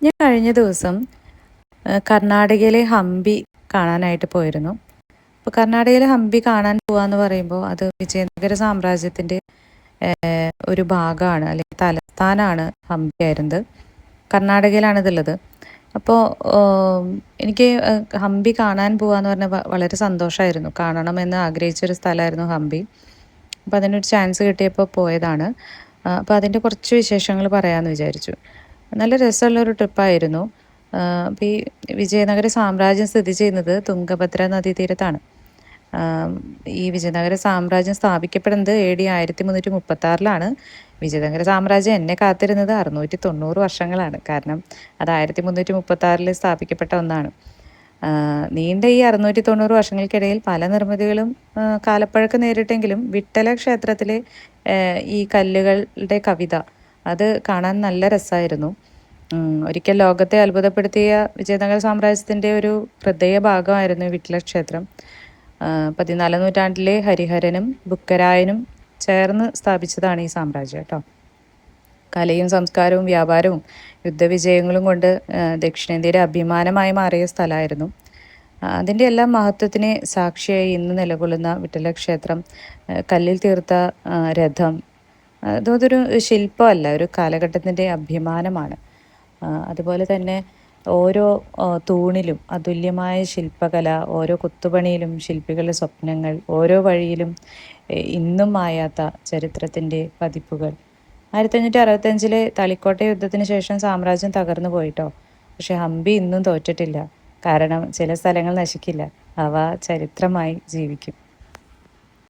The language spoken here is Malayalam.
ഞാൻ കഴിഞ്ഞ ദിവസം കർണാടകയിലെ ഹംപി കാണാനായിട്ട് പോയിരുന്നു. അപ്പോൾ കർണാടകയിലെ ഹംപി കാണാൻ പോവാന്ന് പറയുമ്പോൾ അത് വിജയനഗര സാമ്രാജ്യത്തിൻ്റെ ഒരു ഭാഗമാണ്, അല്ലെങ്കിൽ തലസ്ഥാനമാണ് ഹംപി ആയിരുന്നത്. കർണാടകയിലാണ് ഇതുള്ളത്. അപ്പോൾ എനിക്ക് ഹംപി കാണാൻ പോവാന്ന് പറഞ്ഞാൽ വളരെ സന്തോഷമായിരുന്നു. കാണണമെന്ന് ആഗ്രഹിച്ചൊരു സ്ഥലമായിരുന്നു ഹംപി. അപ്പോൾ അതിനൊരു ചാൻസ് കിട്ടിയപ്പോൾ പോയതാണ്. അപ്പോൾ അതിൻ്റെ കുറച്ച് വിശേഷങ്ങൾ പറയാമെന്ന് വിചാരിച്ചു. നല്ല രസമുള്ളൊരു ട്രിപ്പായിരുന്നു. അപ്പോൾ ഈ വിജയനഗര സാമ്രാജ്യം സ്ഥിതി ചെയ്യുന്നത് തുംഗഭദ്ര നദീതീരത്താണ്. ഈ വിജയനഗര സാമ്രാജ്യം സ്ഥാപിക്കപ്പെടുന്നത് AD 1336 വിജയനഗര സാമ്രാജ്യം എന്നെ കാത്തിരുന്നത് 690 വർഷങ്ങളാണ്. കാരണം അത് 1336 സ്ഥാപിക്കപ്പെട്ട ഒന്നാണ്. നീണ്ട ഈ 690 വർഷങ്ങൾക്കിടയിൽ പല നിർമ്മിതികളും കാലപ്പഴക്കം നേരിട്ടെങ്കിലും വിട്ടല ക്ഷേത്രത്തിലെ ഈ കല്ലുകളുടെ കവിത അത് കാണാൻ നല്ല രസമായിരുന്നു. ഒരിക്കൽ ലോകത്തെ അത്ഭുതപ്പെടുത്തിയ വിജയനഗര സാമ്രാജ്യത്തിൻ്റെ ഒരു ഹൃദയ ഭാഗമായിരുന്നു വിട്ടല ക്ഷേത്രം. 14ാം നൂറ്റാണ്ടിലെ ഹരിഹരനും ബുക്കരായനും ചേർന്ന് സ്ഥാപിച്ചതാണ് ഈ സാമ്രാജ്യം കേട്ടോ. കലയും സംസ്കാരവും വ്യാപാരവും യുദ്ധവിജയങ്ങളും കൊണ്ട് ദക്ഷിണേന്ത്യയുടെ അഭിമാനമായി മാറിയ സ്ഥലമായിരുന്നു. അതിൻ്റെ എല്ലാം മഹത്വത്തിന് സാക്ഷിയായി ഇന്ന് നിലകൊള്ളുന്ന വിട്ടല ക്ഷേത്രം, കല്ലിൽ തീർത്ത രഥം, അതൊരു ശില്പമല്ല, ഒരു കാലഘട്ടത്തിൻ്റെ അഭിമാനമാണ്. അതുപോലെ തന്നെ ഓരോ തൂണിലും അതുല്യമായ ശില്പകല, ഓരോ കൊത്തുപണിയിലും ശില്പികളുടെ സ്വപ്നങ്ങൾ, ഓരോ വഴിയിലും ഇന്നും മായാത്ത ചരിത്രത്തിൻ്റെ പതിപ്പുകൾ. 1565 തളിക്കോട്ട യുദ്ധത്തിന് ശേഷം സാമ്രാജ്യം തകർന്നു പോയിട്ടോ. പക്ഷെ ഹംപി ഇന്നും തോറ്റിട്ടില്ല. കാരണം ചില സ്ഥലങ്ങൾ നശിക്കില്ല, അവ ചരിത്രമായി ജീവിക്കും.